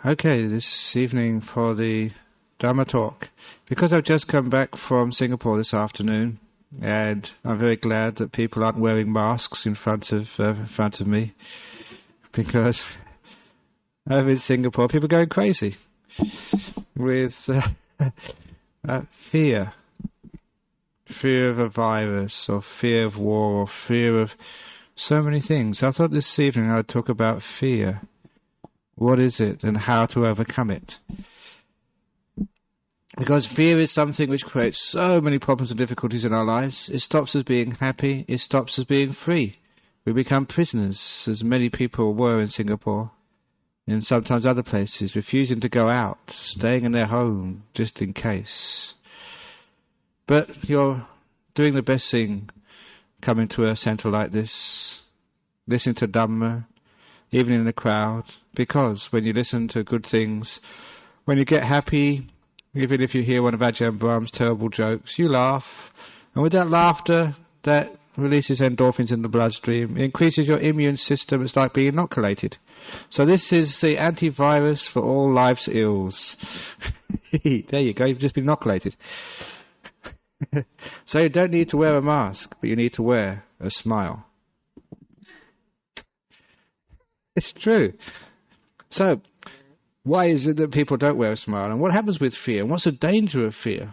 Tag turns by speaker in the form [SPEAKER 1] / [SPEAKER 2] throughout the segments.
[SPEAKER 1] Okay, this evening for the Dharma talk. Because I've just come back from Singapore this afternoon, and I'm very glad that people aren't wearing masks in front of me, because over in Singapore people are going crazy with fear of a virus, or fear of war, or fear of so many things. I thought this evening I'd talk about fear. What is it and how to overcome it? Because fear is something which creates so many problems and difficulties in our lives. It stops us being happy. It stops us being free. We become prisoners, as many people were in Singapore, and sometimes other places, refusing to go out, staying in their home just in case. But you're doing the best thing coming to a centre like this, listening to Dhamma, even in a crowd, because when you listen to good things, when you get happy, even if you hear one of Ajahn Brahm's terrible jokes, you laugh, and with that laughter, that releases endorphins in the bloodstream, it increases your immune system. It's like being inoculated. So this is the antivirus for all life's ills. There you go, you've just been inoculated. So you don't need to wear a mask, but you need to wear a smile. It's true. So, why is it that people don't wear a smile? And what happens with fear? And what's the danger of fear?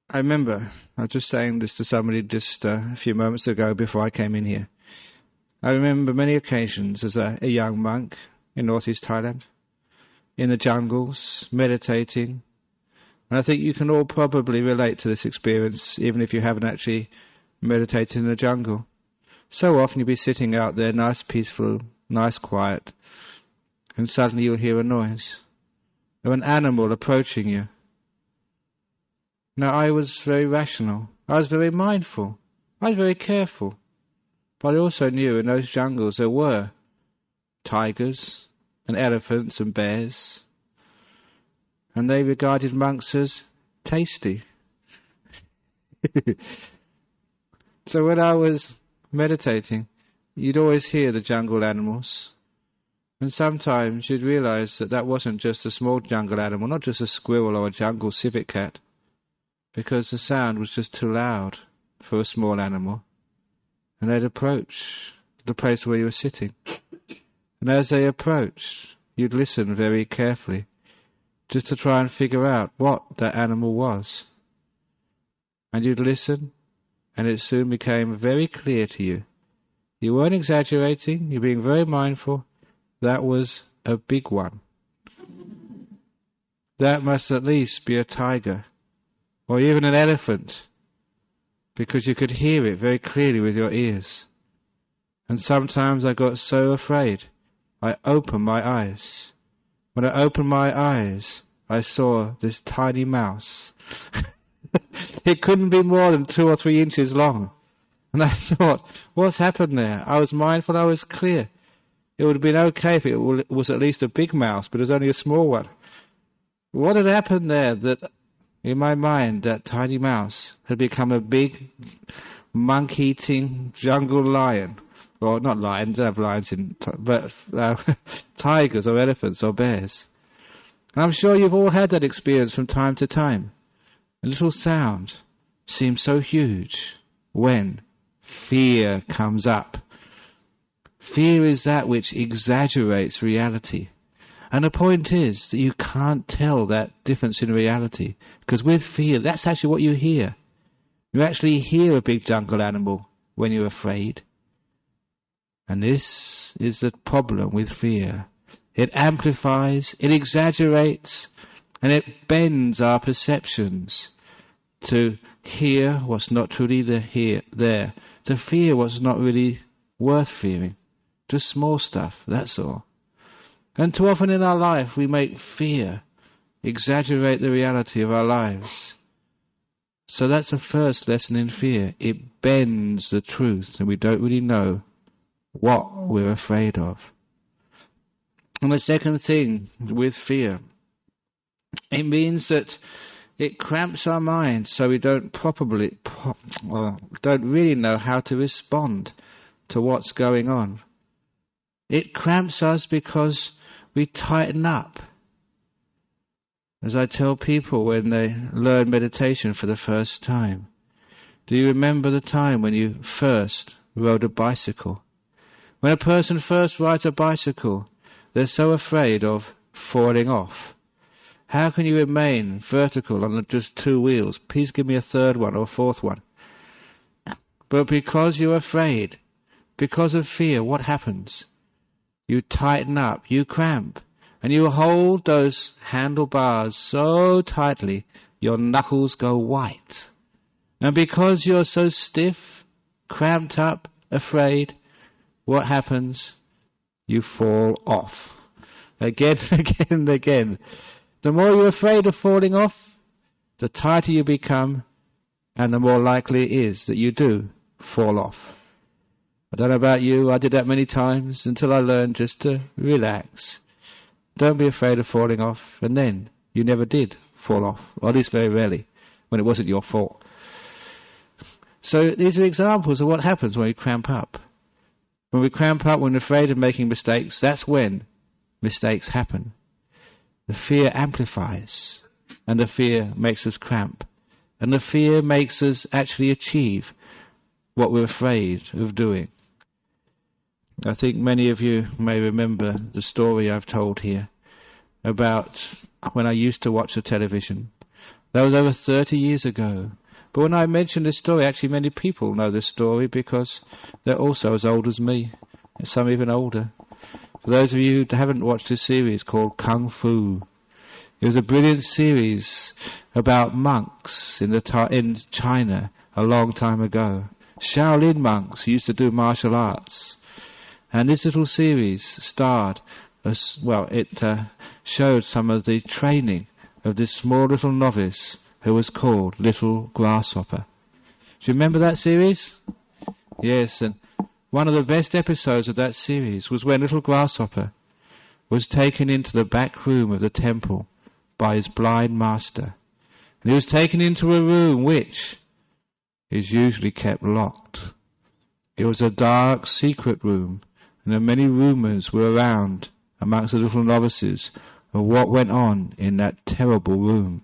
[SPEAKER 1] I remember, I was just saying this to somebody just a few moments ago before I came in here. I remember many occasions as a young monk in northeast Thailand, in the jungles, meditating. And I think you can all probably relate to this experience, even if you haven't actually meditated in the jungle. So often you'll be sitting out there, nice, peaceful, nice, quiet, and suddenly you'll hear a noise of an animal approaching you. Now, I was very rational. I was very mindful. I was very careful. But I also knew in those jungles there were tigers and elephants and bears, and they regarded monks as tasty. So when I was meditating, you'd always hear the jungle animals, and sometimes you'd realize that that wasn't just a small jungle animal, not just a squirrel or a jungle civet cat, because the sound was just too loud for a small animal, and they'd approach the place where you were sitting. And as they approached, you'd listen very carefully, just to try and figure out what that animal was. And you'd listen, and it soon became very clear to you. You weren't exaggerating, you're being very mindful. That was a big one. That must at least be a tiger, or even an elephant, because you could hear it very clearly with your ears. And sometimes I got so afraid, I opened my eyes. When I opened my eyes, I saw this tiny mouse. It couldn't be more than 2 or 3 inches long. And I thought, what's happened there? I was mindful, I was clear. It would have been okay if it was at least a big mouse, but it was only a small one. What had happened there that, in my mind, that tiny mouse had become a big, monk-eating jungle lion? Well, not lions, don't have lions but tigers or elephants or bears. And I'm sure you've all had that experience from time to time. A little sound seems so huge when fear comes up. Fear is that which exaggerates reality. And the point is that you can't tell that difference in reality, because with fear, that's actually what you hear. You actually hear a big jungle animal when you're afraid. And this is the problem with fear. It amplifies, it exaggerates, and it bends our perceptions to hear what's not truly there, to fear what's not really worth fearing. Just small stuff, that's all. And too often in our life we make fear exaggerate the reality of our lives. So that's the first lesson in fear. It bends the truth, and we don't really know what we're afraid of. And the second thing with fear, it means that it cramps our mind, so we don't don't really know how to respond to what's going on. It cramps us because we tighten up. As I tell people when they learn meditation for the first time, do you remember the time when you first rode a bicycle? When a person first rides a bicycle, they're so afraid of falling off. How can you remain vertical on just two wheels? Please give me a third one or a fourth one. But because you're afraid, because of fear, what happens? You tighten up, you cramp, and you hold those handlebars so tightly your knuckles go white. And because you're so stiff, cramped up, afraid, what happens? You fall off. Again, again, again. The more you're afraid of falling off, the tighter you become, and the more likely it is that you do fall off. I don't know about you, I did that many times until I learned just to relax. Don't be afraid of falling off, and then you never did fall off, or at least very rarely, when it wasn't your fault. So these are examples of what happens when we cramp up. When we cramp up, when we're afraid of making mistakes, that's when mistakes happen. The fear amplifies, and the fear makes us cramp. And the fear makes us actually achieve what we're afraid of doing. I think many of you may remember the story I've told here about when I used to watch the television. That was over 30 years ago. But when I mention this story, actually many people know this story because they're also as old as me, and some even older. For those of you who haven't watched this series called Kung Fu, it was a brilliant series about monks in China a long time ago. Shaolin monks who used to do martial arts. And this little series starred, it showed some of the training of this small little novice who was called Little Grasshopper. Do you remember that series? Yes, and one of the best episodes of that series was when Little Grasshopper was taken into the back room of the temple by his blind master. And he was taken into a room which is usually kept locked. It was a dark, secret room, and many rumours were around amongst the little novices of what went on in that terrible room.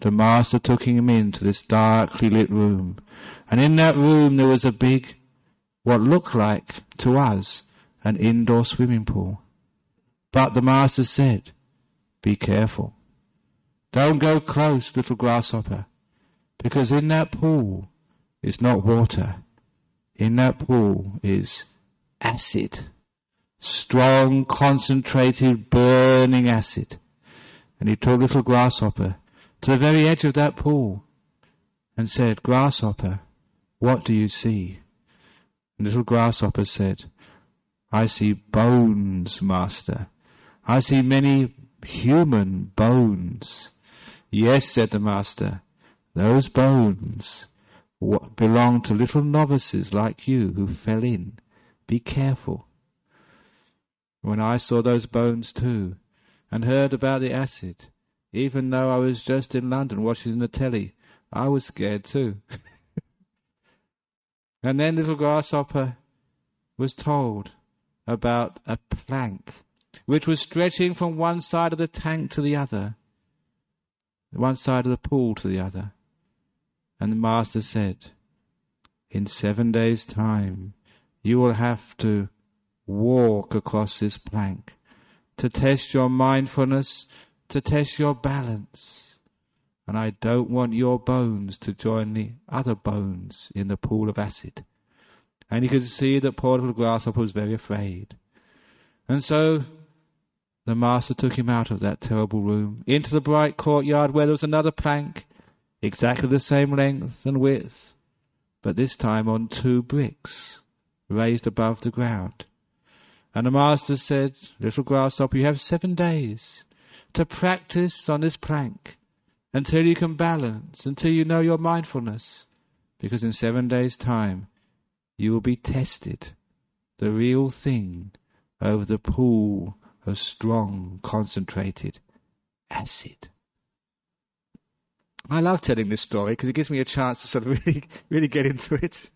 [SPEAKER 1] The master took him into this darkly lit room, and in that room there was a big, what looked like to us, an indoor swimming pool. But the master said, "Be careful. Don't go close, Little Grasshopper, because in that pool is not water. In that pool is acid, strong, concentrated, burning acid." And he took Little Grasshopper to the very edge of that pool and said, "Grasshopper, what do you see?" And Little Grasshopper said, "I see bones, Master. I see many human bones." "Yes," said the Master, "those bones belong to little novices like you who fell in. Be careful." When I saw those bones too, and heard about the acid, even though I was just in London watching the telly, I was scared too. And then Little Grasshopper was told about a plank which was stretching from one side of the tank to the other, one side of the pool to the other. And the Master said, "In 7 days' time, you will have to walk across this plank to test your mindfulness, to test your balance. And I don't want your bones to join the other bones in the pool of acid." And you could see that poor Little Grasshopper was very afraid. And so the Master took him out of that terrible room, into the bright courtyard where there was another plank, exactly the same length and width, but this time on 2 bricks, raised above the ground. And the Master said, "Little Grasshopper, you have 7 days to practice on this plank until you can balance, until you know your mindfulness, because in 7 days' time you will be tested, the real thing, over the pool of strong, concentrated acid." I love telling this story because it gives me a chance to sort of really get into it.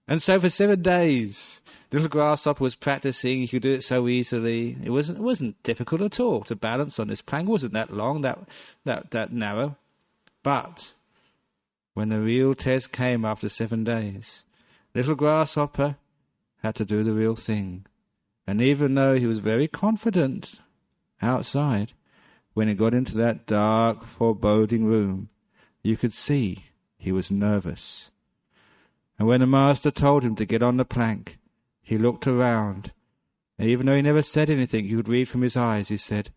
[SPEAKER 1] And so for 7 days, little grasshopper was practicing. He could do it so easily. It wasn't difficult at all to balance on this plank. It wasn't that long, that narrow. But when the real test came after 7 days, little grasshopper had to do the real thing. And even though he was very confident outside, when he got into that dark, foreboding room, you could see he was nervous. And when the master told him to get on the plank, he looked around. And even though he never said anything, you could read from his eyes, he said,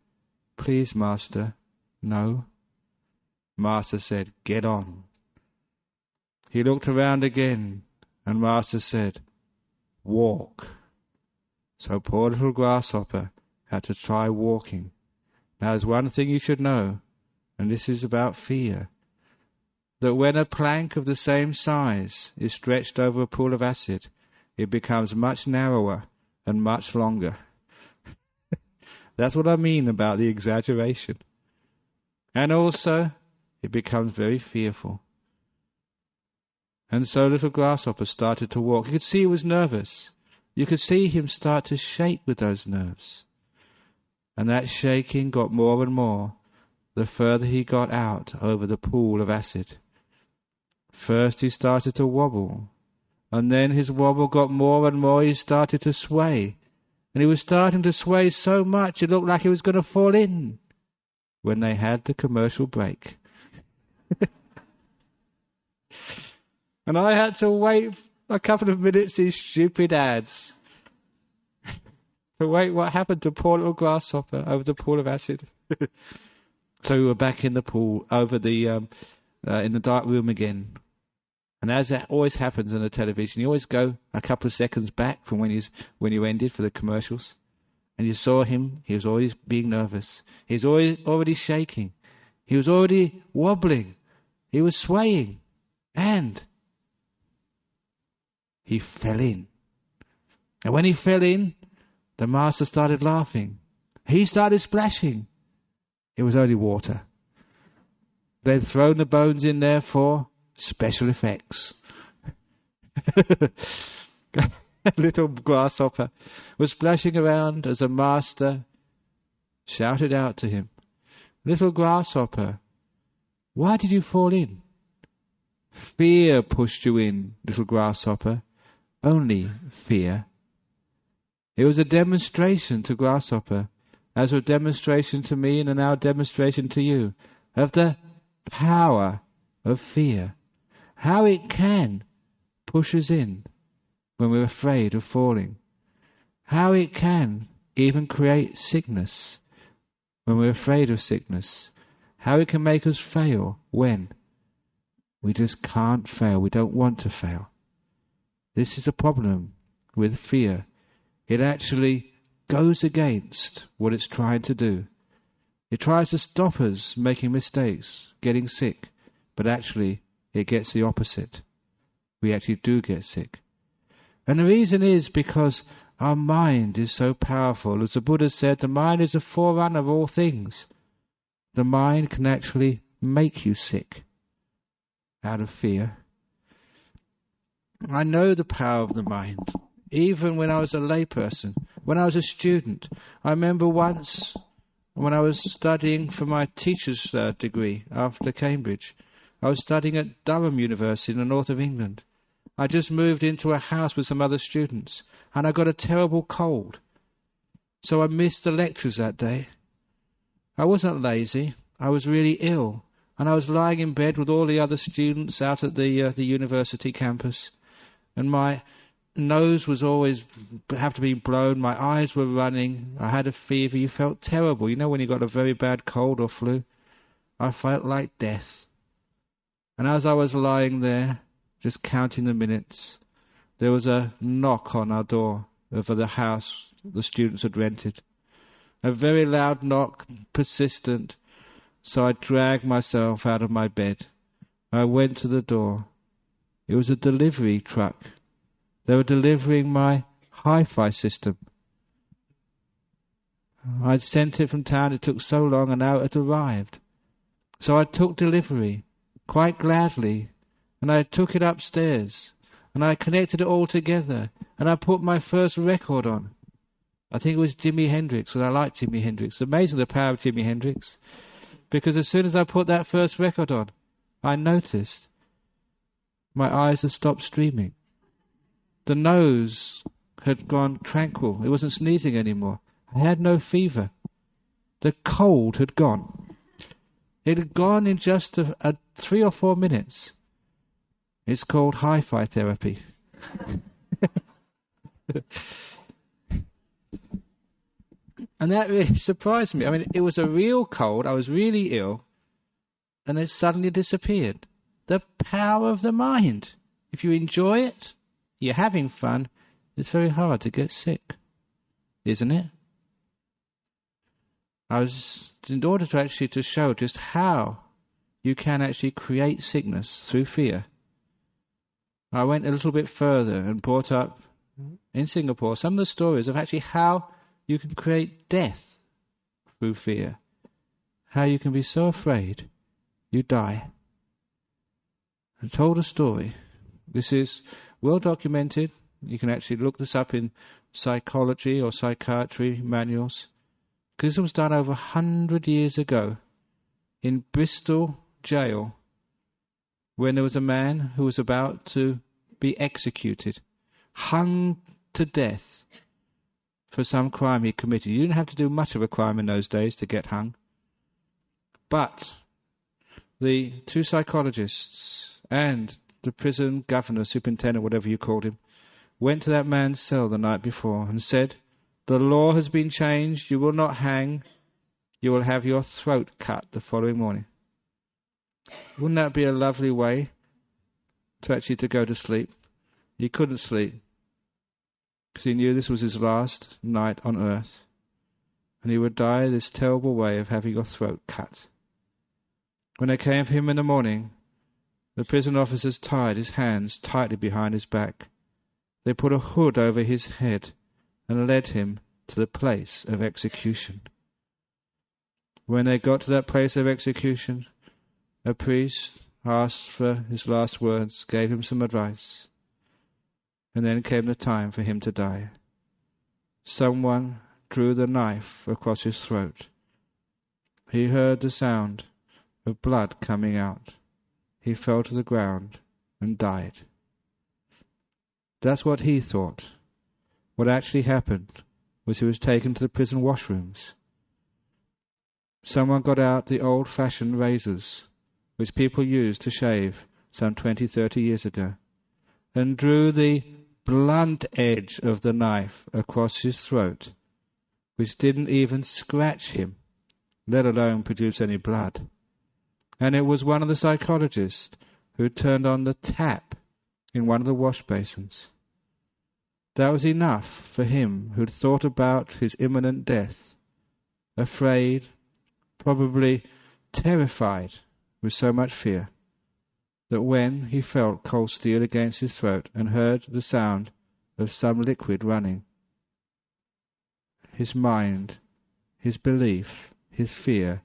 [SPEAKER 1] "Please, master, no." Master said, "Get on." He looked around again, and master said, "Walk." So poor little grasshopper had to try walking. Now there's one thing you should know, and this is about fear, that when a plank of the same size is stretched over a pool of acid, it becomes much narrower and much longer. That's what I mean about the exaggeration. And also, it becomes very fearful. And so little grasshopper started to walk. You could see he was nervous. You could see him start to shake with those nerves. And that shaking got more and more the further he got out over the pool of acid. First he started to wobble, and then his wobble got more and more. He started to sway, and he was starting to sway so much it looked like he was going to fall in when they had the commercial break. And I had to wait a couple of minutes, these stupid ads, to wait what happened to poor little grasshopper over the pool of acid. So we were back in the pool, over the in the dark room again. And as that always happens on the television, you always go a couple of seconds back from when you ended for the commercials. And you saw him, he was always being nervous. He was already shaking. He was already wobbling. He was swaying. And he fell in. And when he fell in, the master started laughing. He started splashing. It was only water. They'd thrown the bones in there for special effects. Little grasshopper was splashing around as the master shouted out to him, "Little grasshopper, why did you fall in?" "Fear pushed you in, little grasshopper. Only fear." It was a demonstration to grasshopper, as a demonstration to me, and now a demonstration to you, of the power of fear. How it can push us in when we're afraid of falling. How it can even create sickness when we're afraid of sickness. How it can make us fail when we just can't fail. We don't want to fail. This is a problem with fear. It actually goes against what it's trying to do. It tries to stop us making mistakes, getting sick, but actually it gets the opposite. We actually do get sick. And the reason is because our mind is so powerful. As the Buddha said, the mind is the forerunner of all things. The mind can actually make you sick out of fear. I know the power of the mind. Even when I was a layperson, when I was a student, I remember once when I was studying for my teacher's degree after Cambridge, I was studying at Durham University in the north of England. I just moved into a house with some other students, and I got a terrible cold. So I missed the lectures that day. I wasn't lazy, I was really ill, and I was lying in bed with all the other students out at the university campus, and my nose was always have to be blown, my eyes were running, I had a fever. You felt terrible. You know when you got a very bad cold or flu? I felt like death. And as I was lying there, just counting the minutes, there was a knock on our door of the house the students had rented. A very loud knock, persistent. So I dragged myself out of my bed. I went to the door. It was a delivery truck. They were delivering my hi-fi system. I'd sent it from town. It took so long, and now it had arrived. So I took delivery, quite gladly, and I took it upstairs. and I connected it all together, and I put my first record on. I think it was Jimi Hendrix, and I liked Jimi Hendrix. Amazing the power of Jimi Hendrix. Because as soon as I put that first record on, I noticed my eyes had stopped streaming. The nose had gone tranquil. It wasn't sneezing anymore. I had no fever. The cold had gone. It had gone in just 3 or 4 minutes. It's called hi-fi therapy. And that really surprised me. I mean, it was a real cold. I was really ill. And it suddenly disappeared. The power of the mind. If you enjoy it, you're having fun, it's very hard to get sick. Isn't it? In order to actually to show just how you can actually create sickness through fear, I went a little bit further and brought up in Singapore some of the stories of actually how you can create death through fear. How you can be so afraid you die. I told a story. This is well documented. You can actually look this up in psychology or psychiatry manuals. Because it was done over 100 years ago in Bristol jail, when there was a man who was about to be executed, hung to death for some crime he committed. You didn't have to do much of a crime in those days to get hung. But the 2 psychologists and the prison governor, superintendent, whatever you called him, went to that man's cell the night before and said, "The law has been changed. You will not hang. You will have your throat cut the following morning." Wouldn't that be a lovely way to go to sleep? He couldn't sleep because he knew this was his last night on earth, and he would die this terrible way of having your throat cut. When they came for him in the morning, the prison officers tied his hands tightly behind his back. They put a hood over his head and led him to the place of execution. When they got to that place of execution, a priest asked for his last words, gave him some advice, and then came the time for him to die. Someone drew the knife across his throat. He heard the sound of blood coming out. He fell to the ground and died. That's what he thought. What actually happened was he was taken to the prison washrooms. Someone got out the old-fashioned razors, which people used to shave some 20, 30 years ago, and drew the blunt edge of the knife across his throat, which didn't even scratch him, let alone produce any blood. And it was one of the psychologists who turned on the tap in one of the wash basins. That was enough for him who'd thought about his imminent death, afraid, probably terrified with so much fear, that when he felt cold steel against his throat and heard the sound of some liquid running, his mind, his belief, his fear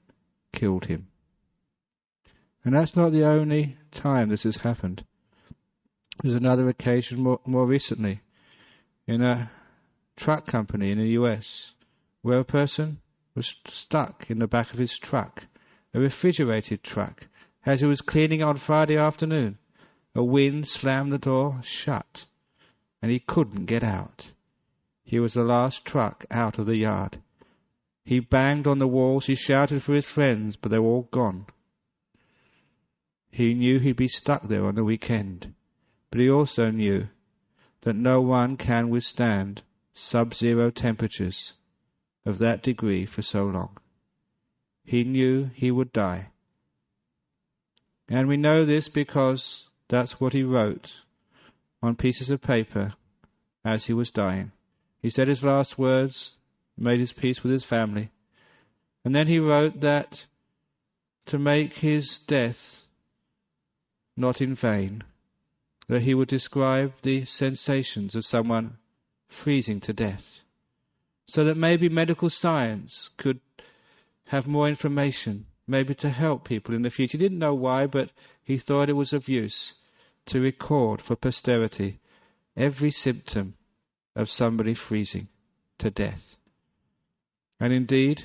[SPEAKER 1] killed him. And that's not the only time this has happened. There's another occasion more recently in a truck company in the US where a person was stuck in the back of his truck, a refrigerated truck, as he was cleaning on Friday afternoon. A wind slammed the door shut and he couldn't get out. He was the last truck out of the yard. He banged on the walls, he shouted for his friends, but they were all gone. He knew he'd be stuck there on the weekend, but he also knew that no one can withstand sub-zero temperatures of that degree for so long. He knew he would die. And we know this because that's what he wrote on pieces of paper as he was dying. He said his last words, made his peace with his family, and then he wrote that to make his death not in vain, that he would describe the sensations of someone freezing to death, so that maybe medical science could have more information, maybe to help people in the future. He didn't know why, but he thought it was of use to record for posterity every symptom of somebody freezing to death. And indeed,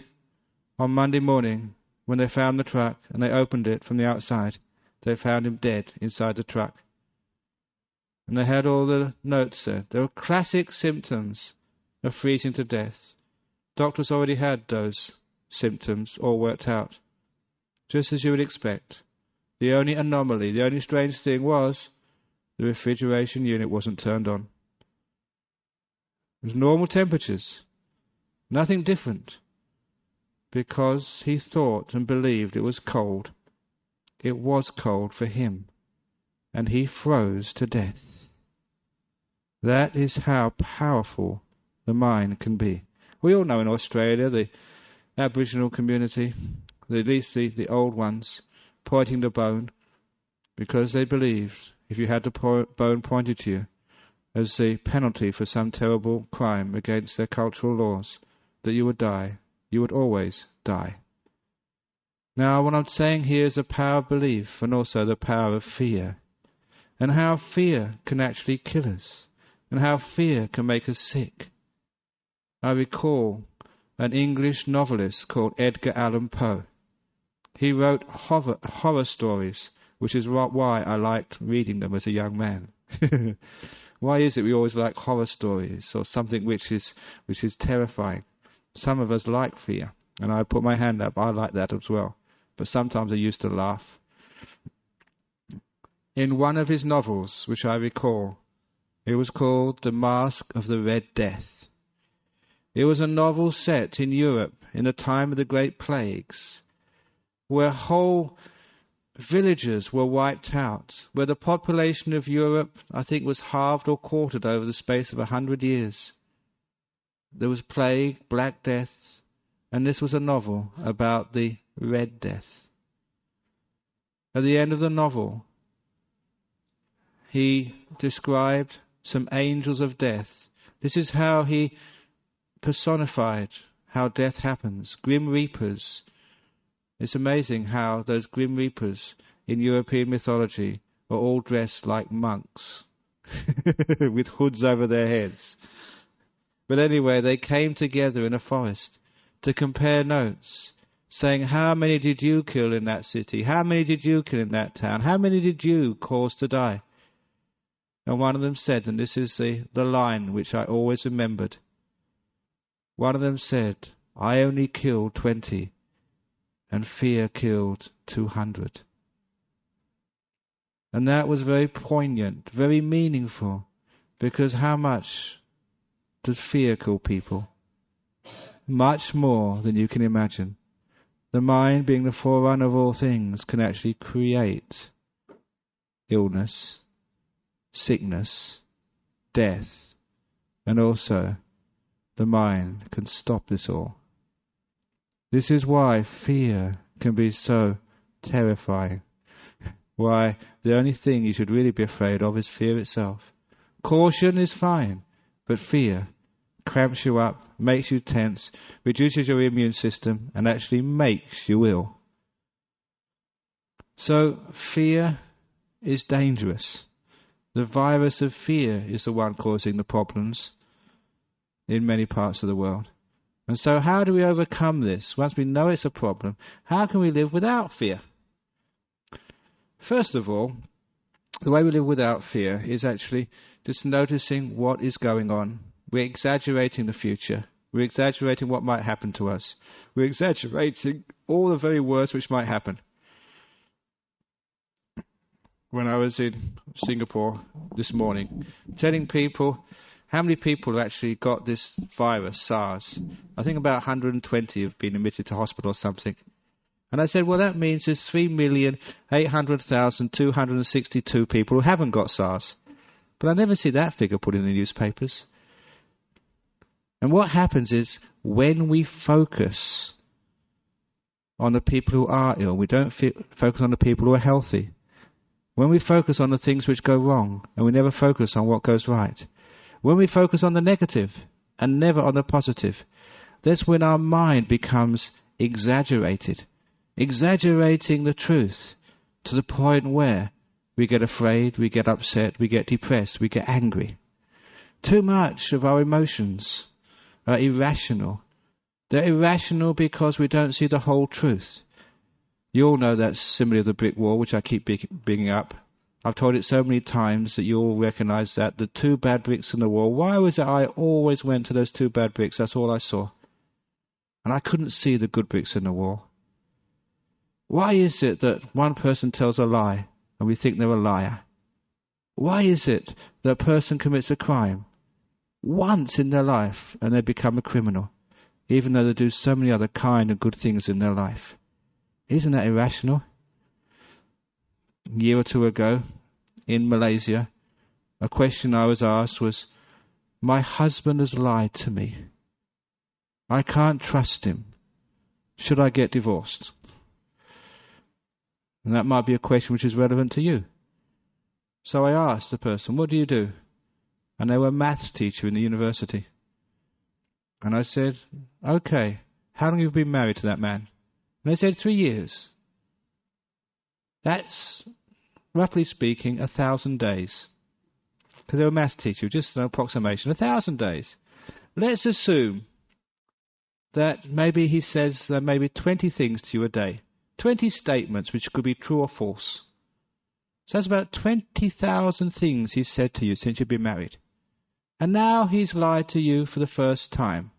[SPEAKER 1] on Monday morning, when they found the truck and they opened it from the outside, they found him dead inside the truck. And they had all the notes there. There were classic symptoms of freezing to death. Doctors already had those symptoms all worked out, just as you would expect. The only anomaly, the only strange thing was the refrigeration unit wasn't turned on. It was normal temperatures, nothing different, because he thought and believed it was cold. It was cold for him, and he froze to death. That is how powerful the mind can be. We all know in Australia, the Aboriginal community, at least the old ones, pointing the bone, because they believed if you had the bone pointed to you as the penalty for some terrible crime against their cultural laws, that you would die. You would always die. Now, what I'm saying here is the power of belief and also the power of fear, and how fear can actually kill us, and how fear can make us sick. I recall an English novelist called Edgar Allan Poe. He wrote horror stories, which is why I liked reading them as a young man. Why is it we always like horror stories, or something which is terrifying? Some of us like fear, and I put my hand up, I like that as well. But sometimes I used to laugh. In one of his novels, which I recall, it was called The Mask of the Red Death. It was a novel set in Europe in the time of the Great Plagues, where whole villages were wiped out, where the population of Europe, I think, was halved or quartered over the space of 100 years. There was plague, Black Death, and this was a novel about the Red Death. At the end of the novel, he described some angels of death. This is how he personified how death happens. Grim Reapers. It's amazing how those Grim Reapers in European mythology are all dressed like monks with hoods over their heads. But anyway, they came together in a forest to compare notes, saying, how many did you kill in that city? How many did you kill in that town? How many did you cause to die? And one of them said, and this is the line which I always remembered, one of them said, I only killed 20, and fear killed 200. And that was very poignant, very meaningful, because how much does fear kill people? Much more than you can imagine. The mind, being the forerunner of all things, can actually create illness, sickness, death, and also the mind can stop this all. This is why fear can be so terrifying. Why the only thing you should really be afraid of is fear itself. Caution is fine, but fear cramps you up, makes you tense, reduces your immune system, and actually makes you ill. So fear is dangerous. The virus of fear is the one causing the problems in many parts of the world. And so how do we overcome this? Once we know it's a problem, how can we live without fear? First of all, the way we live without fear is actually just noticing what is going on. We're exaggerating the future. We're exaggerating what might happen to us. We're exaggerating all the very worst which might happen. When I was in Singapore this morning, telling people how many people have actually got this virus, SARS. I think about 120 have been admitted to hospital or something. And I said, well, that means there's 3,800,262 people who haven't got SARS. But I never see that figure put in the newspapers. And what happens is, when we focus on the people who are ill, we don't focus on the people who are healthy. When we focus on the things which go wrong, and we never focus on what goes right. When we focus on the negative, and never on the positive, that's when our mind becomes exaggerated. Exaggerating the truth to the point where we get afraid, we get upset, we get depressed, we get angry. Too much of our emotions are irrational. They're irrational because we don't see the whole truth. You all know that simile of the brick wall, which I keep bringing up. I've told it so many times that you all recognise that. The two bad bricks in the wall. Why was it I always went to those two bad bricks? That's all I saw. And I couldn't see the good bricks in the wall. Why is it that one person tells a lie and we think they're a liar? Why is it that a person commits a crime once in their life and they become a criminal, even though they do so many other kind and good things in their life? Isn't that irrational? A year or two ago, in Malaysia, a question I was asked was, my husband has lied to me. I can't trust him. Should I get divorced? And that might be a question which is relevant to you. So I asked the person, what do you do? And they were a maths teacher in the university. And I said, okay, how long have you been married to that man? And they said, 3 years. That's, roughly speaking, 1,000 days. Because they were a maths teacher, just an approximation. 1,000 days. Let's assume that maybe he says maybe 20 things to you a day. 20 statements which could be true or false. So that's about 20,000 things he's said to you since you've been married. And now he's lied to you for the first time.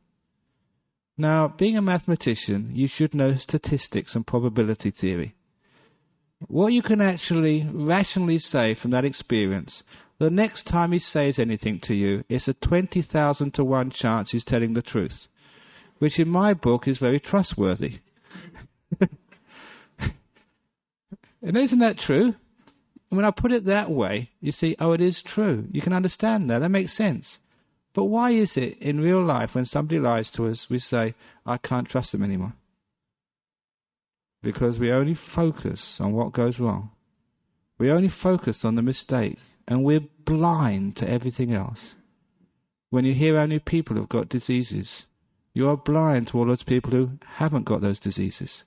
[SPEAKER 1] Now, being a mathematician, you should know statistics and probability theory. What you can actually rationally say from that experience, the next time he says anything to you, it's a 20,000 to 1 chance he's telling the truth, which in my book is very trustworthy. And isn't that true? When I put it that way, you see, oh, it is true. You can understand that. That makes sense. But why is it in real life when somebody lies to us, we say, I can't trust them anymore? Because we only focus on what goes wrong. We only focus on the mistake, and we're blind to everything else. When you hear how many people have got diseases, you are blind to all those people who haven't got those diseases.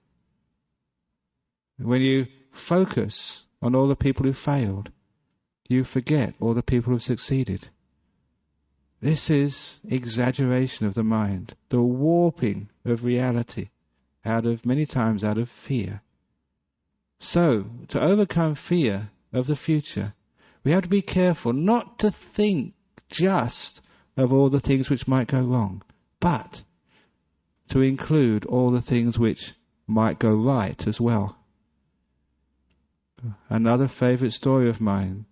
[SPEAKER 1] When you focus on all the people who failed, you forget all the people who succeeded. This is exaggeration of the mind, the warping of reality, many times out of fear. So, to overcome fear of the future, we have to be careful not to think just of all the things which might go wrong, but to include all the things which might go right as well. Another favourite story of mine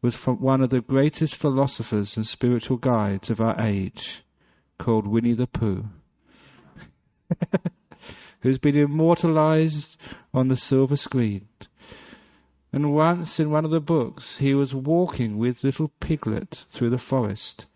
[SPEAKER 1] was from one of the greatest philosophers and spiritual guides of our age, called Winnie the Pooh, who's been immortalised on the silver screen. And once in one of the books he was walking with little Piglet through the forest.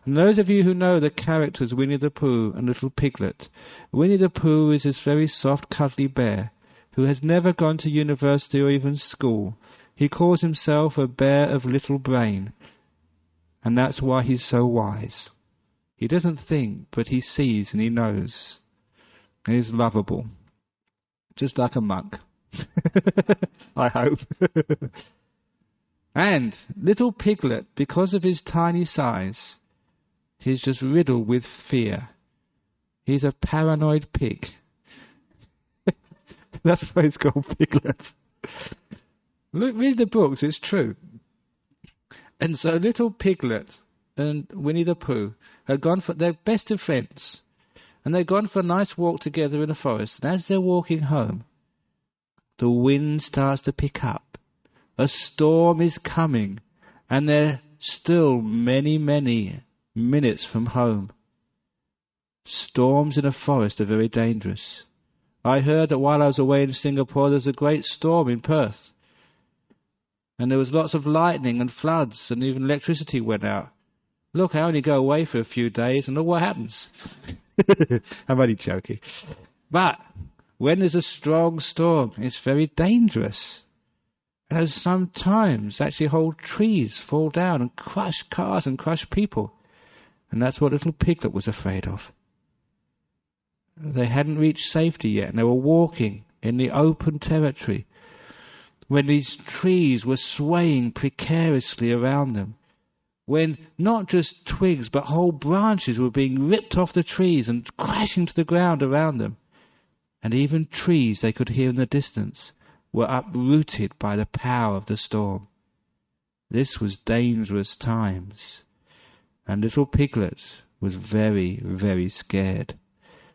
[SPEAKER 1] And those of you who know the characters Winnie the Pooh and little Piglet, Winnie the Pooh is this very soft, cuddly bear who has never gone to university or even school. He calls himself a bear of little brain, and that's why he's so wise. He doesn't think, but he sees and he knows. And he's lovable, just like a monk. I hope. And little Piglet, because of his tiny size, he's just riddled with fear. He's a paranoid pig. That's why it's called Piglet. Look, read the books, it's true. And so little Piglet and Winnie the Pooh had gone for, they're best of friends, and they'd gone for a nice walk together in the forest. And as they're walking home, the wind starts to pick up. A storm is coming, and they're still many, many minutes from home. Storms in a forest are very dangerous. I heard that while I was away in Singapore, there was a great storm in Perth. And there was lots of lightning and floods, and even electricity went out. Look, I only go away for a few days, and look what happens. I'm only joking. But when there's a strong storm, it's very dangerous. And sometimes actually whole trees fall down and crush cars and crush people. And that's what little Piglet was afraid of. They hadn't reached safety yet, and they were walking in the open territory when these trees were swaying precariously around them. when not just twigs but whole branches were being ripped off the trees and crashing to the ground around them. And even trees they could hear in the distance were uprooted by the power of the storm. This was dangerous times, and little Piglet was very, very scared.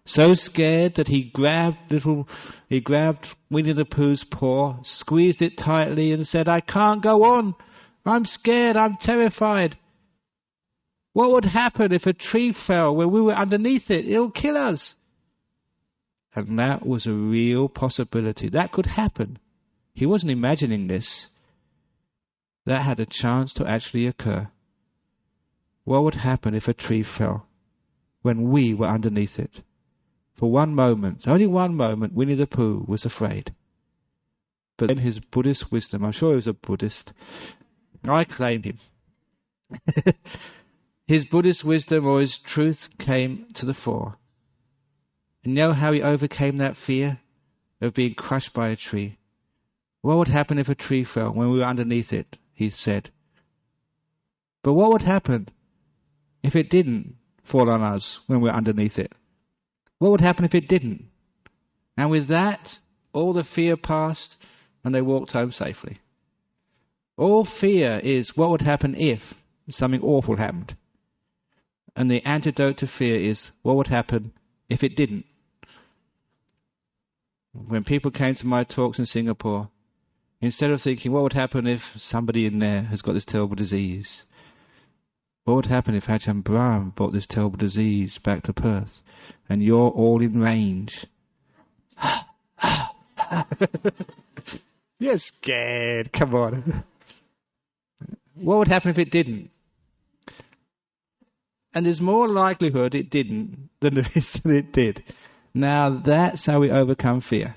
[SPEAKER 1] So scared that he grabbed Winnie the Pooh's paw, squeezed it tightly and said, "I can't go on. I'm scared. I'm terrified. What would happen if a tree fell when we were underneath it? It'll kill us." And that was a real possibility. That could happen. He wasn't imagining this. That had a chance to actually occur. What would happen if a tree fell when we were underneath it? For one moment, only one moment, Winnie the Pooh was afraid. But then his Buddhist wisdom, I'm sure he was a Buddhist, I claim him. His Buddhist wisdom or his truth came to the fore. And you know how he overcame that fear of being crushed by a tree? What would happen if a tree fell when we were underneath it, he said. But what would happen if it didn't fall on us when we were underneath it? What would happen if it didn't? And with that, all the fear passed and they walked home safely. All fear is what would happen if something awful happened. And the antidote to fear is what would happen if it didn't. When people came to my talks in Singapore, instead of thinking what would happen if somebody in there has got this terrible disease, what would happen if Ajahn Brahm brought this terrible disease back to Perth and you're all in range? You're scared, come on. What would happen if it didn't? And there's more likelihood it didn't than there is that it did. Now that's how we overcome fear.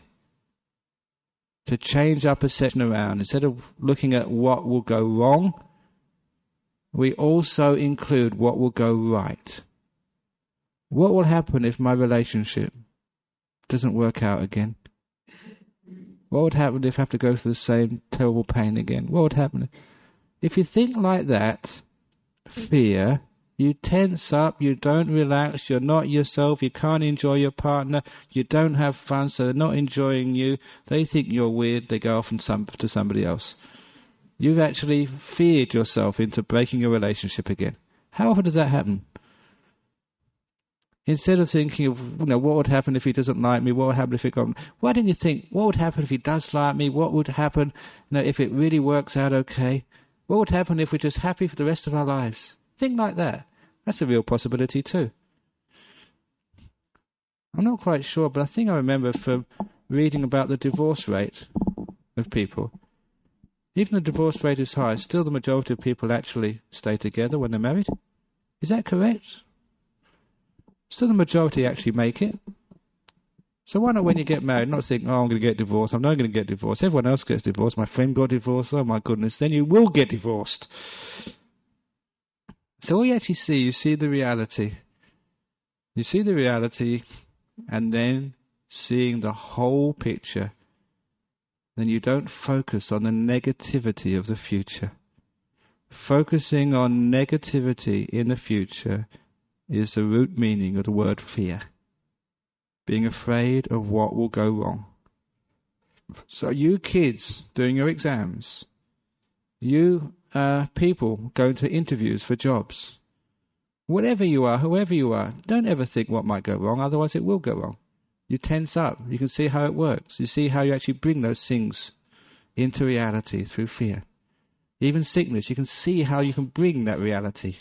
[SPEAKER 1] To change our perception around. Instead of looking at what will go wrong, we also include what will go right. What will happen if my relationship doesn't work out again? What would happen if I have to go through the same terrible pain again? What would happen? If you think like that, fear, you tense up, you don't relax, you're not yourself, you can't enjoy your partner, you don't have fun, so they're not enjoying you, they think you're weird, they go off to somebody else. You've actually feared yourself into breaking your relationship again. How often does that happen? Instead of thinking of, what would happen if he doesn't like me, what would happen if it got... Why don't you think, what would happen if he does like me, what would happen if it really works out okay? What would happen if we're just happy for the rest of our lives? Think like that. That's a real possibility too. I'm not quite sure, but I think I remember from reading about the divorce rate of people. Even the divorce rate is high, still the majority of people actually stay together when they're married. Is that correct? Still the majority actually make it. So why not when you get married not think, I'm going to get divorced, I'm not going to get divorced, everyone else gets divorced, my friend got divorced, oh my goodness, then you will get divorced. So all you actually see, you see the reality. You see the reality and then seeing the whole picture. Then you don't focus on the negativity of the future. Focusing on negativity in the future is the root meaning of the word fear. Being afraid of what will go wrong. So you kids doing your exams, you people going to interviews for jobs, whatever you are, whoever you are, don't ever think what might go wrong, otherwise it will go wrong. You tense up. You can see how it works. You see how you actually bring those things into reality through fear. Even sickness, you can see how you can bring that reality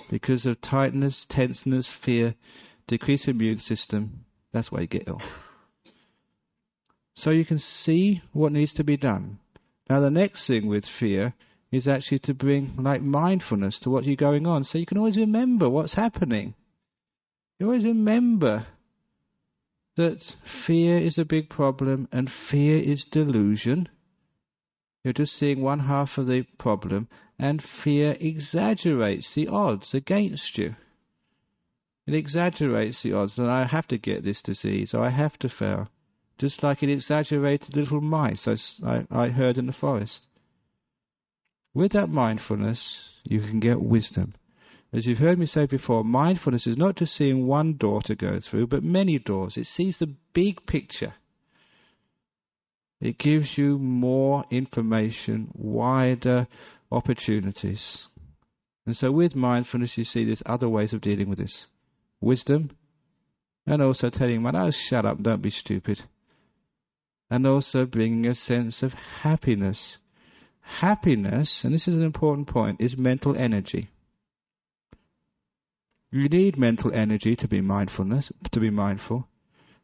[SPEAKER 1] because of tightness, tenseness, fear, decreased immune system. That's why you get ill. So you can see what needs to be done. Now the next thing with fear is actually to bring mindfulness to what's going on, so you can always remember what's happening. You always remember that fear is a big problem and fear is delusion. You're just seeing one half of the problem, and fear exaggerates the odds against you. It exaggerates the odds that I have to get this disease or I have to fail. Just like it exaggerated little mice I heard in the forest. With that mindfulness, you can get wisdom. As you've heard me say before, mindfulness is not just seeing one door to go through, but many doors. It sees the big picture. It gives you more information, wider opportunities. And so with mindfulness, you see there's other ways of dealing with this. Wisdom, and also telling man, oh, shut up, don't be stupid. And also bringing a sense of happiness. Happiness, and this is an important point, is mental energy. You need mental energy to be mindful.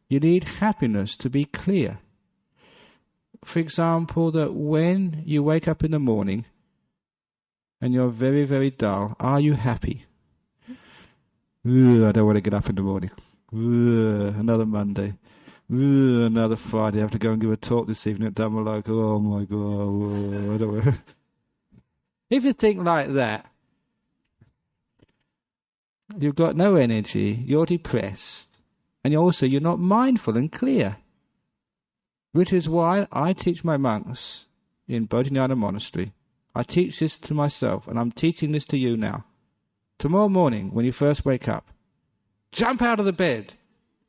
[SPEAKER 1] You need happiness to be clear. For example, that when you wake up in the morning and you're very, very dull, are you happy? I don't want to get up in the morning. Another Monday. Another Friday. I have to go and give a talk this evening at Dhammaloka. Oh my God. I don't want to. If you think like that, you've got no energy, you're depressed, and you're not mindful and clear. Which is why I teach my monks in Bodhinyana Monastery. I teach this to myself, and I'm teaching this to you now. Tomorrow morning, when you first wake up, jump out of the bed.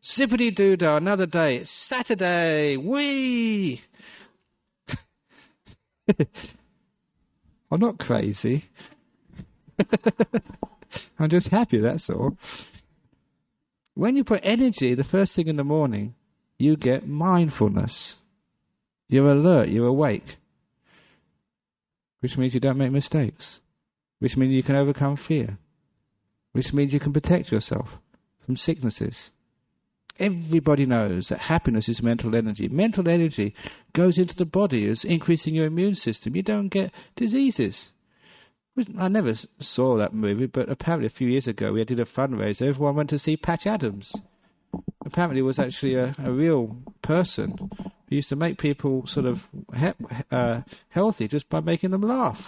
[SPEAKER 1] Zippity-doo-dah, another day. It's Saturday. Whee! I'm not crazy. I'm just happy, that's all. When you put energy, the first thing in the morning, you get mindfulness. You're alert, you're awake. Which means you don't make mistakes. Which means you can overcome fear. Which means you can protect yourself from sicknesses. Everybody knows that happiness is mental energy. Mental energy goes into the body as increasing your immune system. You don't get diseases. I never saw that movie, but apparently a few years ago we did a fundraiser. Everyone went to see Patch Adams. Apparently it was actually a real person who used to make people sort of healthy just by making them laugh.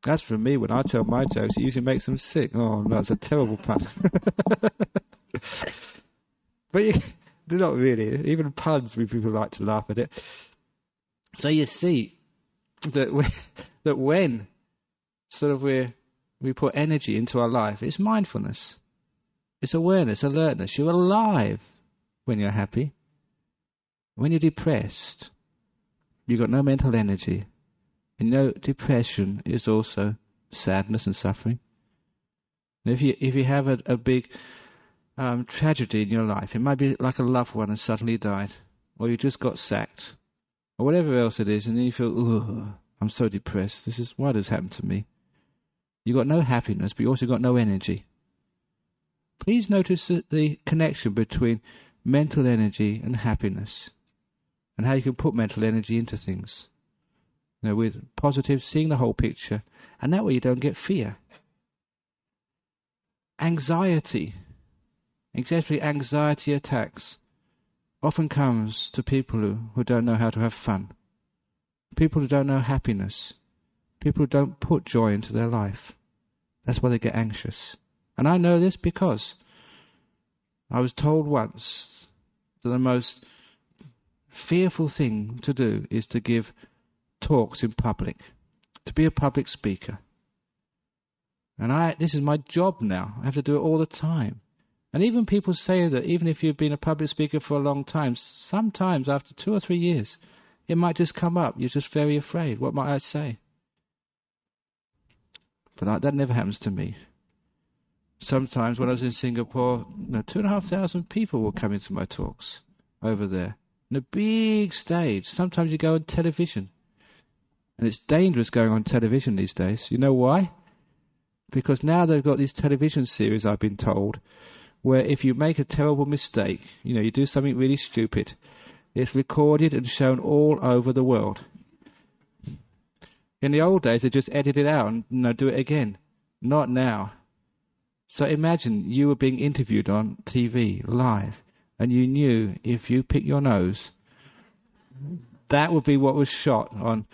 [SPEAKER 1] As for me, when I tell my jokes, it usually makes them sick. Oh, no, it's a terrible pun. But they're not really. Even puns, people like to laugh at it. So you see that when sort of we put energy into our life, it's mindfulness. It's awareness, alertness. You're alive when you're happy. When you're depressed, you've got no mental energy. And depression is also sadness and suffering. And if you have a big tragedy in your life, it might be like a loved one has suddenly died, or you just got sacked, or whatever else it is, and then you feel, ugh, I'm so depressed. Why does this happen to me? You've got no happiness, but you also got no energy. Please notice the connection between mental energy and happiness, and how you can put mental energy into things. With positive, seeing the whole picture, and that way you don't get fear. Anxiety, especially anxiety attacks, often comes to people who don't know how to have fun. People who don't know happiness. People who don't put joy into their life. That's why they get anxious. And I know this because I was told once that the most fearful thing to do is to give talks in public, to be a public speaker. And this is my job now. I have to do it all the time. And even people say that even if you've been a public speaker for a long time, sometimes after 2 or 3 years, it might just come up. You're just very afraid. What might I say? But that never happens to me. Sometimes when I was in Singapore, 2,500 people will come into my talks over there. On a big stage. Sometimes you go on television. And it's dangerous going on television these days. You know why? Because now they've got these television series, I've been told, where if you make a terrible mistake, you do something really stupid, it's recorded and shown all over the world. In the old days, they just edit it out and do it again. Not now. So imagine you were being interviewed on TV, live, and you knew if you pick your nose, that would be what was shot on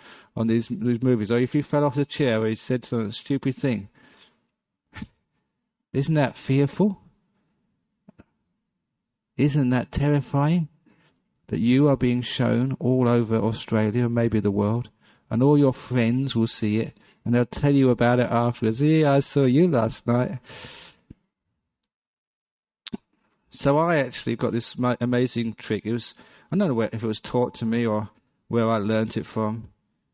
[SPEAKER 1] these movies. Or if you fell off the chair or you said some stupid thing. Isn't that fearful? Isn't that terrifying? That you are being shown all over Australia, maybe the world, and all your friends will see it, and they'll tell you about it afterwards. Yeah, I saw you last night. So I actually got this amazing trick. I don't know if it was taught to me or where I learnt it from,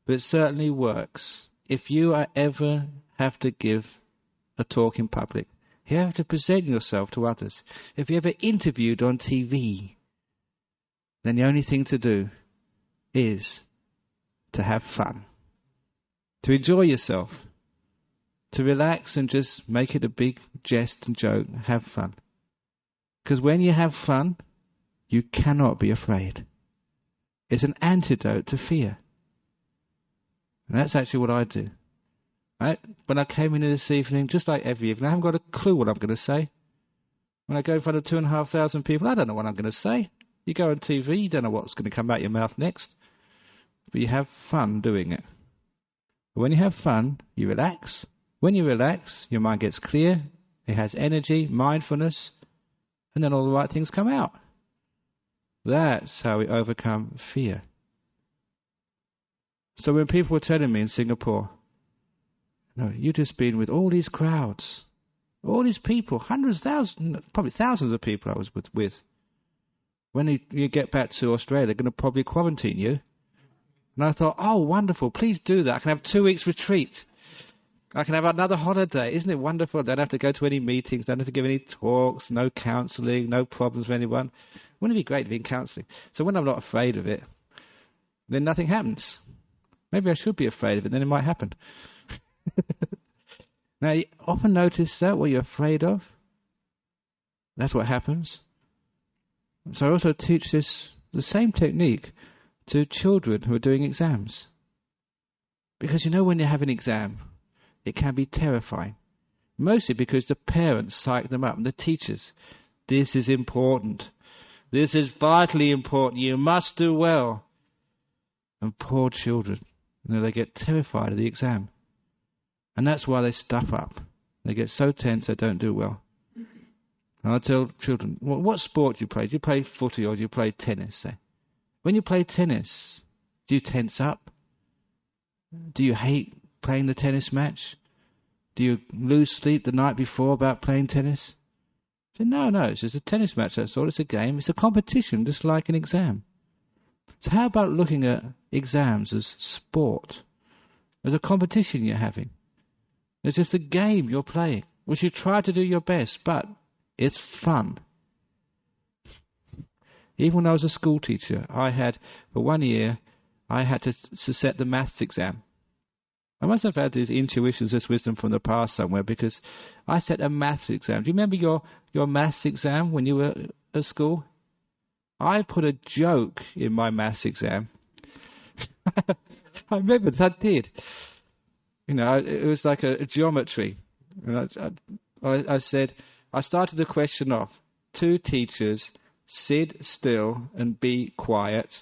[SPEAKER 1] but it certainly works. If you ever have to give a talk in public, if you have to present yourself to others, if you ever interviewed on TV, then the only thing to do is to have fun, to enjoy yourself, to relax and just make it a big jest and joke, have fun. Because when you have fun, you cannot be afraid. It's an antidote to fear. And that's actually what I do. When I came in this evening, just like every evening, I haven't got a clue what I'm going to say. When I go in front of 2,500 people, I don't know what I'm going to say. You go on TV, you don't know what's going to come out your mouth next. But you have fun doing it. But when you have fun, you relax. When you relax, your mind gets clear. It has energy, mindfulness, and then all the right things come out. That's how we overcome fear. So when people were telling me in Singapore, no, you've just been with all these crowds, all these people, hundreds, thousands, probably thousands of people I was with. When you get back to Australia, they're going to probably quarantine you. And I thought, oh, wonderful, please do that. I can have 2 weeks retreat. I can have another holiday. Isn't it wonderful? I don't have to go to any meetings, don't have to give any talks, no counselling, no problems with anyone. Wouldn't it be great to be in counselling? So when I'm not afraid of it, then nothing happens. Maybe I should be afraid of it, then it might happen. Now, you often notice that, what you're afraid of. That's what happens. So I also teach the same technique to children who are doing exams. Because when you have an exam, it can be terrifying. Mostly because the parents psych them up, and the teachers. This is important. This is vitally important. You must do well. And poor children, they get terrified of the exam. And that's why they stuff up. They get so tense they don't do well. And I tell children, what sport do you play? Do you play footy or do you play tennis? Say? When you play tennis, do you tense up? Do you hate playing the tennis match? Do you lose sleep the night before about playing tennis? I say, no, it's just a tennis match, that's all. It's a game. It's a competition, just like an exam. So how about looking at exams as sport, as a competition you're having? It's just a game you're playing, which you try to do your best, but it's fun. Even when I was a school teacher, for 1 year, I had to set the maths exam. I must have had these intuitions, this wisdom from the past somewhere, because I set a maths exam. Do you remember your maths exam when you were at school? I put a joke in my maths exam. I remember that I did. It was like a geometry. And I said, I started the question off. 2 teachers, sit still and be quiet,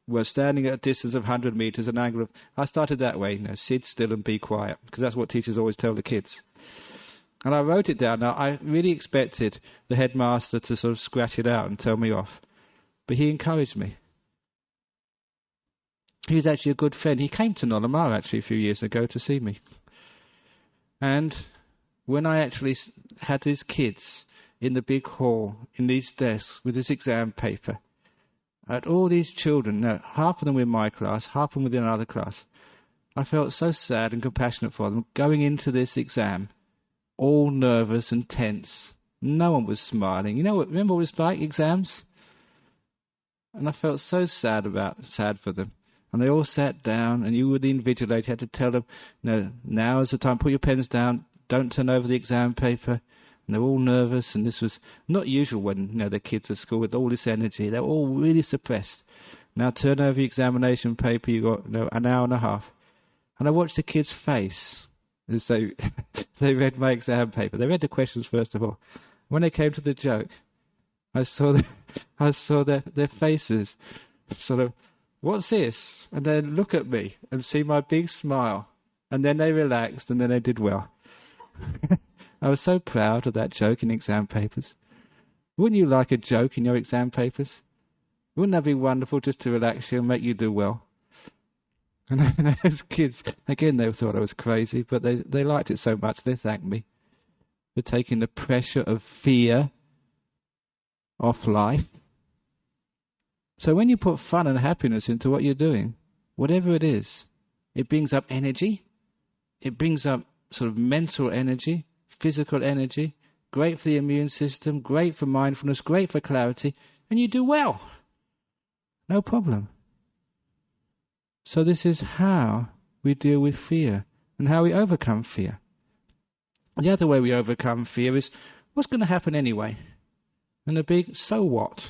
[SPEAKER 1] were standing at a distance of 100 meters, an angle of... I started that way, sit still and be quiet, because that's what teachers always tell the kids. And I wrote it down. Now, I really expected the headmaster to sort of scratch it out and tell me off. But he encouraged me. He was actually a good friend. He came to Nollamar actually a few years ago to see me. And when I actually had these kids in the big hall, in these desks, with this exam paper, I had all these children, half of them were in my class, half of them were in another class. I felt so sad and compassionate for them, going into this exam, all nervous and tense. No one was smiling. Remember what it was like, exams? And I felt so sad for them. And they all sat down, and you were the invigilator. You had to tell them, now is the time, put your pens down, don't turn over the exam paper. And they're all nervous, and this was not usual when, the kids at school with all this energy. They're all really suppressed. Now turn over the examination paper, you got an hour and a half. And I watched the kids' face as they read my exam paper. They read the questions first of all. When they came to the joke, I saw their faces sort of, what's this? And then look at me and see my big smile. And then they relaxed, and then they did well. I was so proud of that joke in exam papers. Wouldn't you like a joke in your exam papers? Wouldn't that be wonderful, just to relax you and make you do well? And as kids, again, they thought I was crazy, but they liked it so much they thanked me for taking the pressure of fear off life. So when you put fun and happiness into what you're doing, whatever it is, it brings up energy, it brings up sort of mental energy, physical energy, great for the immune system, great for mindfulness, great for clarity, and you do well. No problem. So this is how we deal with fear and how we overcome fear. The other way we overcome fear is, what's going to happen anyway? And the big, so what?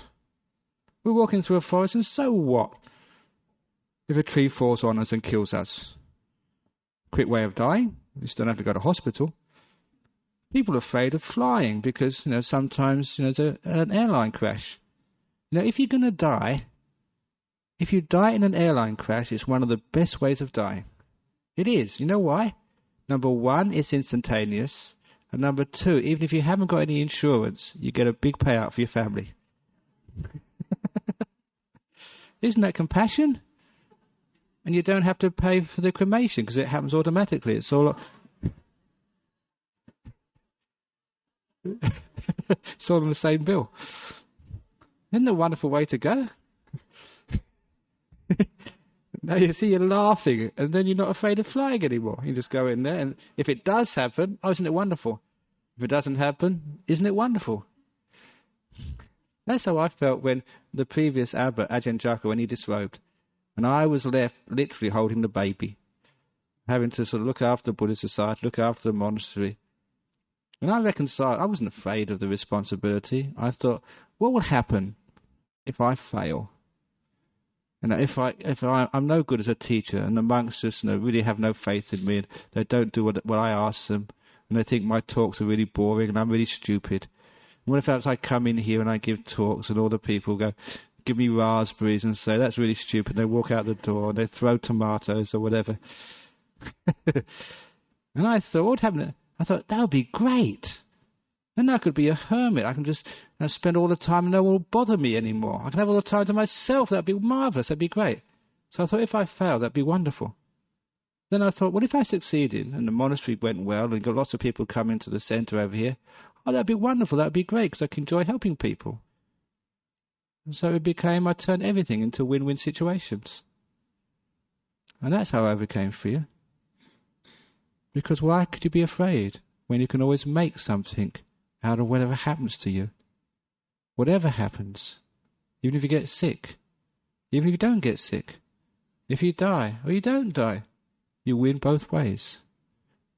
[SPEAKER 1] We're walking through a forest, and so what if a tree falls on us and kills us? Quick way of dying. You still don't have to go to hospital. People are afraid of flying because, sometimes, there's an airline crash. If you're going to die, if you die in an airline crash, it's one of the best ways of dying. It is. You know why? Number one, it's instantaneous. And number two, even if you haven't got any insurance, you get a big payout for your family. Isn't that compassion? And you don't have to pay for the cremation because it happens automatically. It's all it's all on the same bill. Isn't that a wonderful way to go? Now you see, you're laughing, and then you're not afraid of flying anymore. You just go in there, and if it does happen, isn't it wonderful? If it doesn't happen, isn't it wonderful? That's how I felt when the previous abbot, Ajahn Brahm, when he disrobed. And I was left literally holding the baby, having to sort of look after the Buddhist society, look after the monastery. And I reconciled. I wasn't afraid of the responsibility. I thought, what will happen if I fail? And if I'm no good as a teacher, and the monks just really have no faith in me, and they don't do what I ask them, and they think my talks are really boring, and I'm really stupid. What if I come in here and I give talks and all the people go, give me raspberries and say, that's really stupid. They walk out the door and they throw tomatoes or whatever. And I thought, what happened? I thought, that would be great. Then I could be a hermit. I can just spend all the time and no one will bother me anymore. I can have all the time to myself. That would be marvellous. That would be great. So I thought, if I fail, that would be wonderful. Then I thought, what if I succeeded and the monastery went well and got lots of people coming to the centre over here? Oh, that would be wonderful. That would be great because I can enjoy helping people. And so it became, I turned everything into win-win situations. And that's how I overcame fear. Because why could you be afraid when you can always make something out of whatever happens to you? Whatever happens. Even if you get sick. Even if you don't get sick. If you die or you don't die. You win both ways.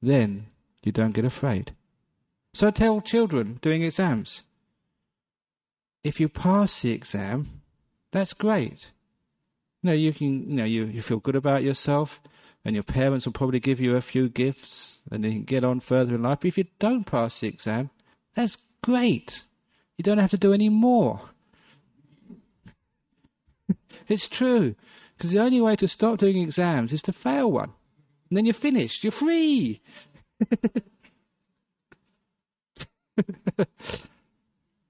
[SPEAKER 1] Then you don't get afraid. So I tell children doing exams, if you pass the exam, that's great. You can, you feel good about yourself, and your parents will probably give you a few gifts, and you can get on further in life. But if you don't pass the exam, that's great. You don't have to do any more. It's true, because the only way to stop doing exams is to fail one. And then you're finished. You're free.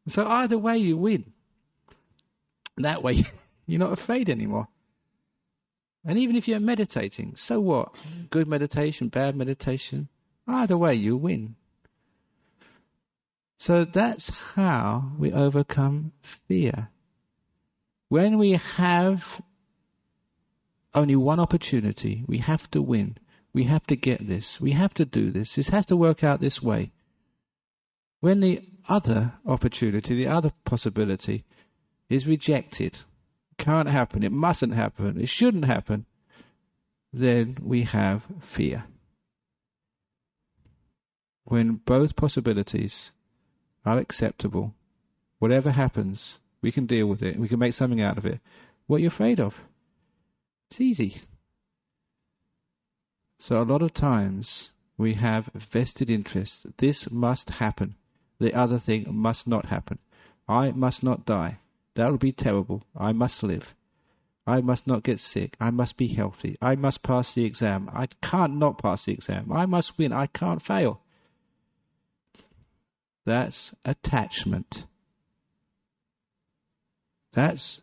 [SPEAKER 1] So either way you win. That way you're not afraid anymore. And even if you're meditating, so what? Good meditation, bad meditation, either way you win. So that's how we overcome fear. When we have only one opportunity, we have to win. We have to get this. We have to do this. This has to work out this way. When the other opportunity, the other possibility is rejected, can't happen, it mustn't happen, it shouldn't happen, then we have fear. When both possibilities are acceptable, whatever happens, we can deal with it, we can make something out of it. What are you afraid of? It's easy. So a lot of times we have vested interests. This must happen. The other thing must not happen. I must not die. That would be terrible. I must live. I must not get sick. I must be healthy. I must pass the exam. I can't not pass the exam. I must win. I can't fail. That's attachment. That's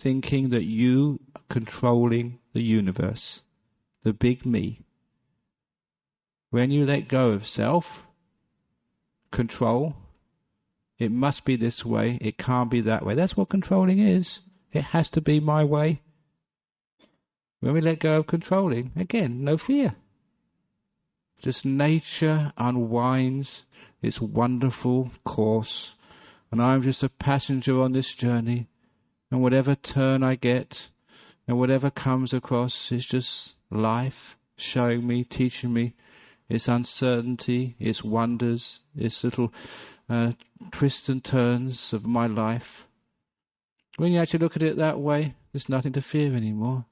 [SPEAKER 1] thinking that you are controlling the universe. the big me. When you let go of self, control, it must be this way, it can't be that way. That's what controlling is. It has to be my way. When we let go of controlling, again, no fear. Just nature unwinds its wonderful course, and I'm just a passenger on this journey, and whatever turn I get, and whatever comes across is just life showing me, teaching me its uncertainty, its wonders, its little twists and turns of my life. When you actually look at it that way, there's nothing to fear anymore.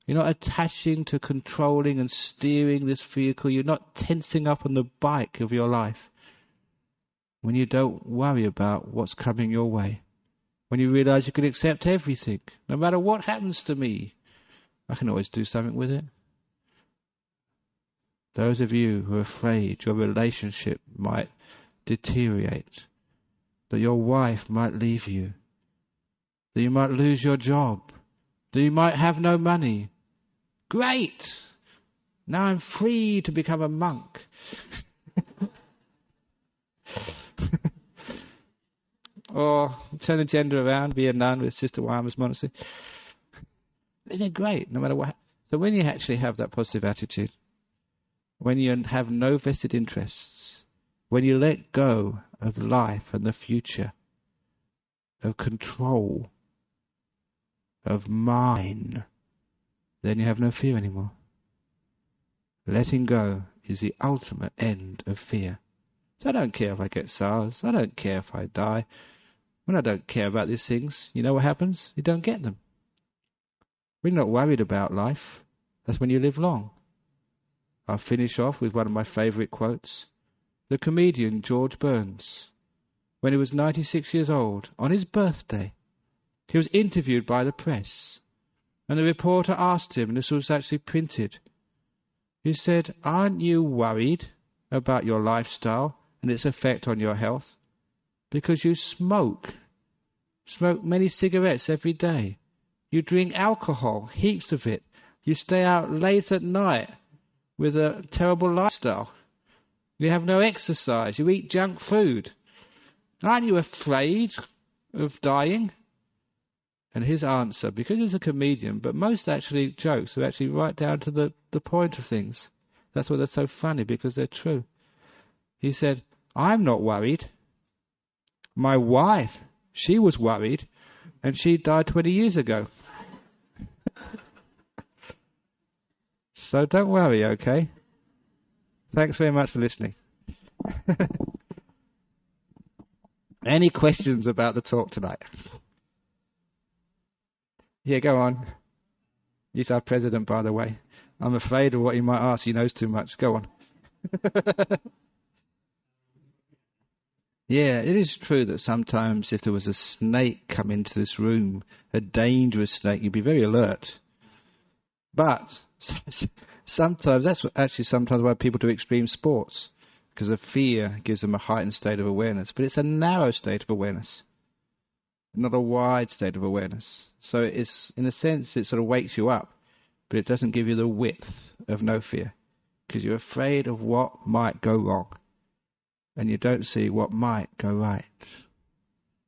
[SPEAKER 1] You're not attaching to controlling and steering this vehicle. You're not tensing up on the bike of your life. When you don't worry about what's coming your way. When you realize you can accept everything. No matter what happens to me, I can always do something with it. Those of you who are afraid your relationship might deteriorate, that your wife might leave you, that you might lose your job, that you might have no money. Great! Now I'm free to become a monk. Or turn the gender around, be a nun with Sister Wyman's monastery. Isn't it great? No matter what. So when you actually have that positive attitude, when you have no vested interests, when you let go of life and the future, of control, of mine, then you have no fear anymore. Letting go is the ultimate end of fear. So I don't care if I get SARS, I don't care if I die. When I don't care about these things, you know what happens? You don't get them. When you're not worried about life, that's when you live long. I'll finish off with one of my favourite quotes. The comedian George Burns, when he was 96 years old, on his birthday, he was interviewed by the press. And the reporter asked him, and this was actually printed, he said, aren't you worried about your lifestyle and its effect on your health? Because you smoke many cigarettes every day. You drink alcohol, heaps of it. You stay out late at night with a terrible lifestyle. You have no exercise. You eat junk food. Aren't you afraid of dying? And his answer, because he's a comedian, but most actually jokes are actually right down to the point of things. That's why they're so funny, because they're true. He said, I'm not worried. My wife, she was worried, and she died 20 years ago. So don't worry, okay? Thanks very much for listening. Any questions about the talk tonight? Yeah, go on. He's our president, by the way. I'm afraid of what he might ask. He knows too much. Go on. Yeah, it is true that sometimes if there was a snake come into this room, a dangerous snake, you'd be very alert. But sometimes, sometimes why people do extreme sports, because the fear gives them a heightened state of awareness. But it's a narrow state of awareness, not a wide state of awareness. So it's, in a sense, it sort of wakes you up, but it doesn't give you the width of no fear, because you're afraid of what might go wrong, and you don't see what might go right.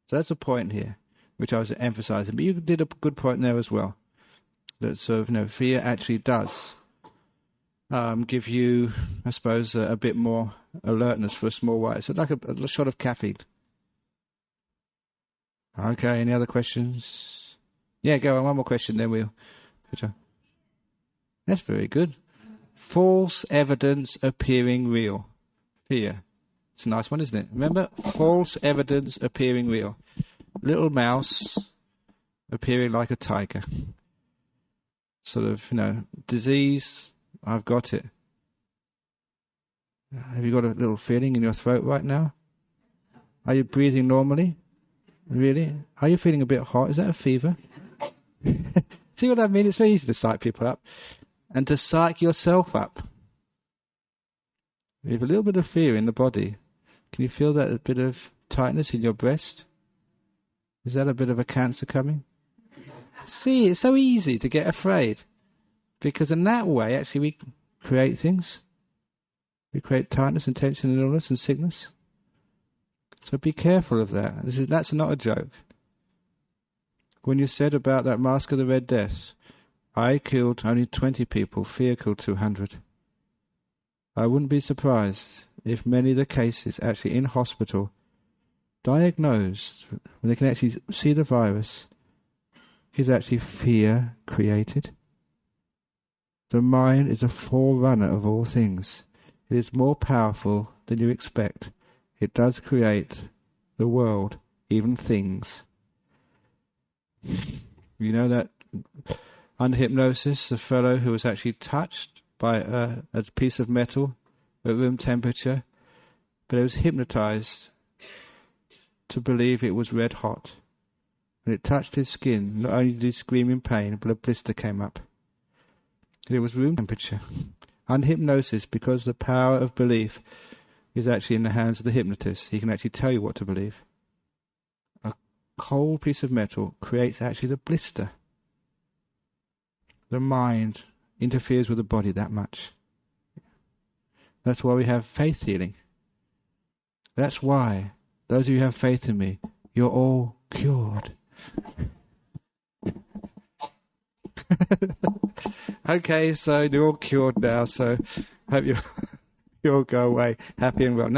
[SPEAKER 1] So that's the point here, which I was emphasizing. But you did a good point there as well. That sort of, fear actually does give you, I suppose, a bit more alertness for a small while. So like a shot of caffeine. Okay, any other questions? Yeah, go on, one more question, then we'll... That's very good. False evidence appearing real. Fear. It's a nice one, isn't it? Remember? False evidence appearing real. Little mouse appearing like a tiger. Sort of, disease, I've got it. Have you got a little feeling in your throat right now? Are you breathing normally? Really? Are you feeling a bit hot? Is that a fever? See what I mean? It's very easy to psych people up. And to psych yourself up. You have a little bit of fear in the body. Can you feel that a bit of tightness in your breast? Is that a bit of a cancer coming? See, it's so easy to get afraid. Because in that way, actually, we create things. We create tightness and tension and illness and sickness. So be careful of that. That's not a joke. When you said about that Mask of the Red Death, I killed only 20 people, fear killed 200. I wouldn't be surprised if many of the cases actually in hospital, diagnosed, when they can actually see the virus, is actually fear created. The mind is a forerunner of all things. It is more powerful than you expect. It does create the world, even things. You know that under hypnosis, the fellow who was actually touched by a piece of metal at room temperature, but he was hypnotized to believe it was red hot. When it touched his skin, not only did he scream in pain, but a blister came up. It was room temperature. Under hypnosis, because the power of belief is actually in the hands of the hypnotist, he can actually tell you what to believe. A cold piece of metal creates actually the blister. The mind interferes with the body that much. That's why we have faith healing. That's why, those of you who have faith in me, you're all cured. Okay, so you're all cured now, so hope you all go away happy and well. Now